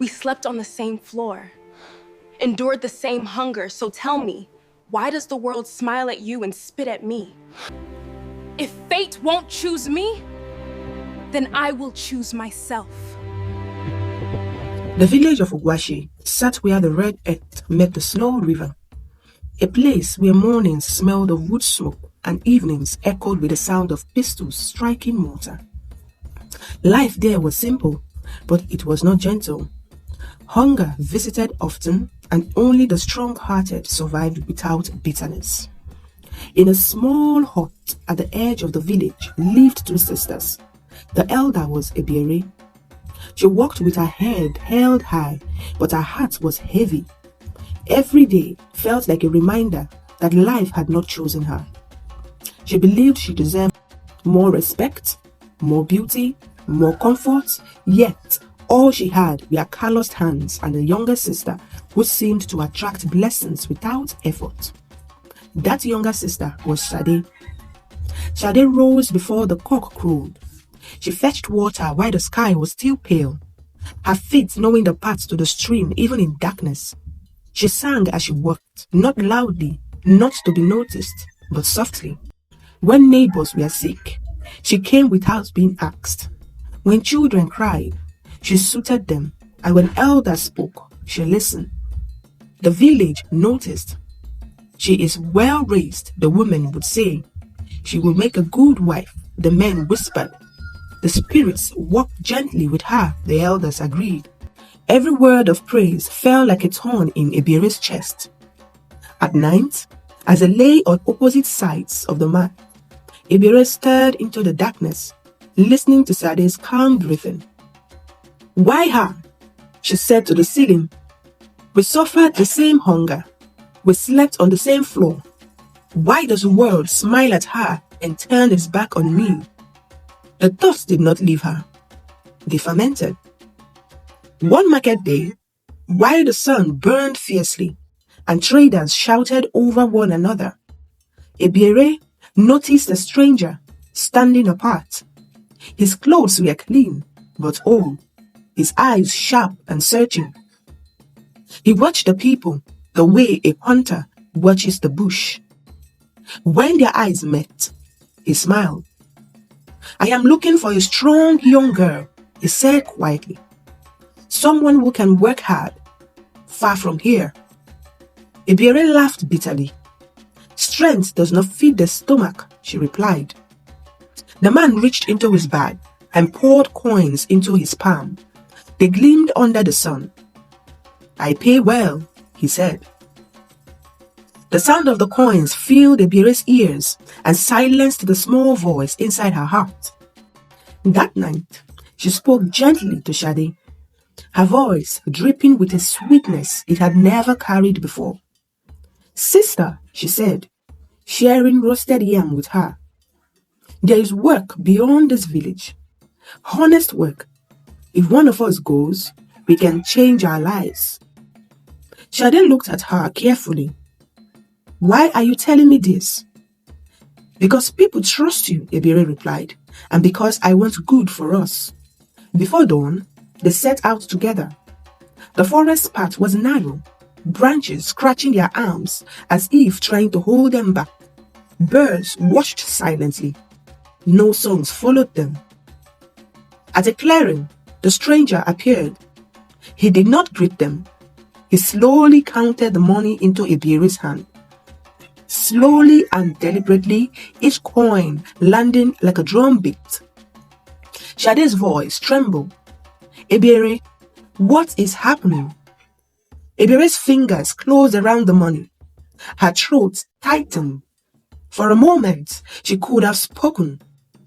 We slept on the same floor, endured the same hunger. So tell me, why does the world smile at you and spit at me? If fate won't choose me, then I will choose myself. The village of Ogwashi sat where the red earth met the slow river, a place where mornings smelled of wood smoke and evenings echoed with the sound of pistols striking mortar. Life there was simple, but it was not gentle. Hunger visited often, and only the strong-hearted survived without bitterness. In a small hut at the edge of the village lived two sisters. The elder was Ebere. She walked with her head held high, but her heart was heavy. Every day felt like a reminder that life had not chosen her. She believed she deserved more respect, more beauty, more comfort, yet all she had were calloused hands and a younger sister who seemed to attract blessings without effort. That younger sister was Sade. Sade rose before the cock crowed. She fetched water while the sky was still pale, her feet knowing the path to the stream even in darkness. She sang as she worked, not loudly, not to be noticed, but softly. When neighbors were sick, she came without being asked. When children cried, she soothed them, and when elders spoke, she listened. The village noticed. She is well raised, the women would say. She will make a good wife, the men whispered. The spirits walked gently with her, the elders agreed. Every word of praise fell like a thorn in Ebere's chest. At night, as they lay on opposite sides of the mat, Ebere stared into the darkness, listening to Sade's calm breathing. Why her? She said to the ceiling. We suffered the same hunger. We slept on the same floor. Why does the world smile at her and turn its back on me? The thoughts did not leave her. They fermented. One market day, while the sun burned fiercely and traders shouted over one another, Ebere noticed a stranger standing apart. His clothes were clean, but old, his eyes sharp and searching. He watched the people the way a hunter watches the bush. When their eyes met, he smiled. I am looking for a strong young girl, he said quietly. Someone who can work hard, far from here. Ebere laughed bitterly. Strength does not feed the stomach, she replied. The man reached into his bag and poured coins into his palm. They gleamed under the sun. I pay well, he said. The sound of the coins filled Ebere's ears and silenced the small voice inside her heart. That night, she spoke gently to Sade, her voice dripping with a sweetness it had never carried before. Sister, she said, sharing roasted yam with her. There is work beyond this village. Honest work. If one of us goes, we can change our lives. Sade looked at her carefully. Why are you telling me this? Because people trust you, Ebere replied, and because I want good for us. Before dawn, they set out together. The forest path was narrow, branches scratching their arms as if trying to hold them back. Birds watched silently. No songs followed them. At a clearing, the stranger appeared. He did not greet them. He slowly counted the money into Ebere's hand. Slowly and deliberately, each coin landing like a drum beat. Sade's voice trembled. Ebere, what is happening? Ebere's fingers closed around the money. Her throat tightened. For a moment, she could have spoken.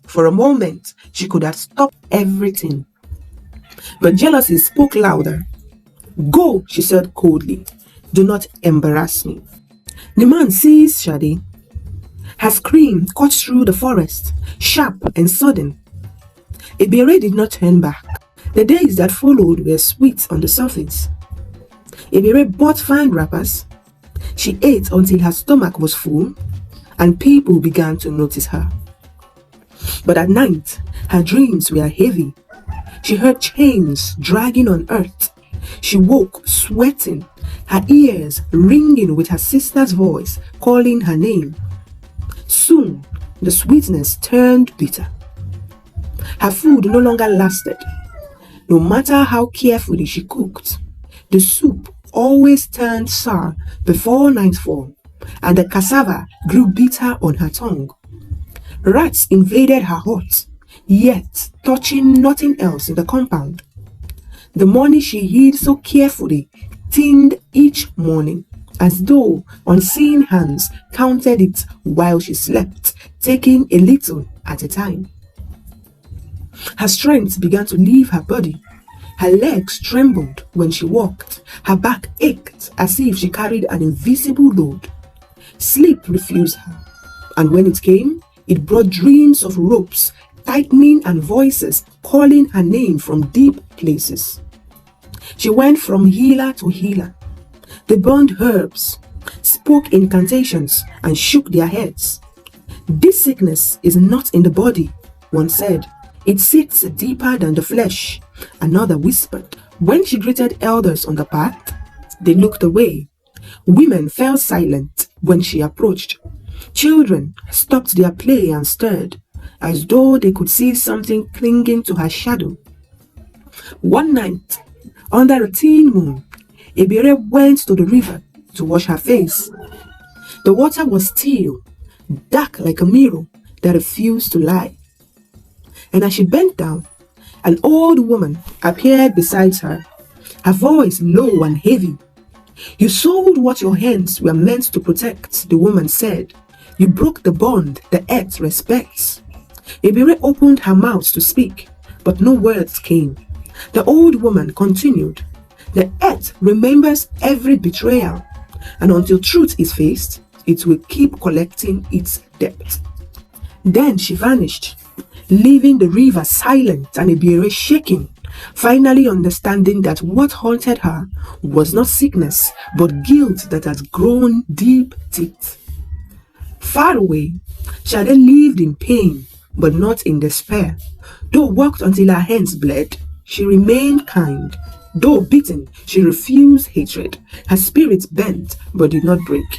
For a moment, she could have stopped everything. But jealousy spoke louder. Go, she said coldly. Do not embarrass me. The man seized Sade. Her scream cut through the forest, sharp and sudden. Ebere did not turn back. The days that followed were sweet on the surface. Ebere bought fine wrappers. She ate until her stomach was full, and people began to notice her. But at night, her dreams were heavy. She heard chains dragging on earth. She woke sweating, her ears ringing with her sister's voice calling her name. Soon, the sweetness turned bitter. Her food no longer lasted. No matter how carefully she cooked, the soup always turned sour before nightfall, and the cassava grew bitter on her tongue. Rats invaded her hut, yet touching nothing else in the compound. The money she hid so carefully thinned each morning, as though unseen hands counted it while she slept, taking a little at a time. Her strength began to leave her body. Her legs trembled when she walked. Her back ached as if she carried an invisible load. Sleep refused her, and when it came, it brought dreams of ropes tightening and voices calling her name from deep places. She went from healer to healer. They burned herbs, spoke incantations, and shook their heads. This sickness is not in the body, one said. It sits deeper than the flesh, another whispered. When she greeted elders on the path, they looked away. Women fell silent when she approached. Children stopped their play and stared, as though they could see something clinging to her shadow. One night, under a thin moon, Ebere went to the river to wash her face. The water was still, dark like a mirror that refused to lie. And as she bent down, an old woman appeared beside her, her voice low and heavy. "You sold what your hands were meant to protect," the woman said. "You broke the bond the earth respects." Ebere opened her mouth to speak, but no words came. The old woman continued, "The earth remembers every betrayal, and until truth is faced, it will keep collecting its debt." Then she vanished, leaving the river silent and Ebere shaking, finally understanding that what haunted her was not sickness, but guilt that had grown deep teeth. Far away, Shade lived in pain, but not in despair. Though worked until her hands bled, she remained kind. Though beaten, she refused hatred. Her spirit bent, but did not break.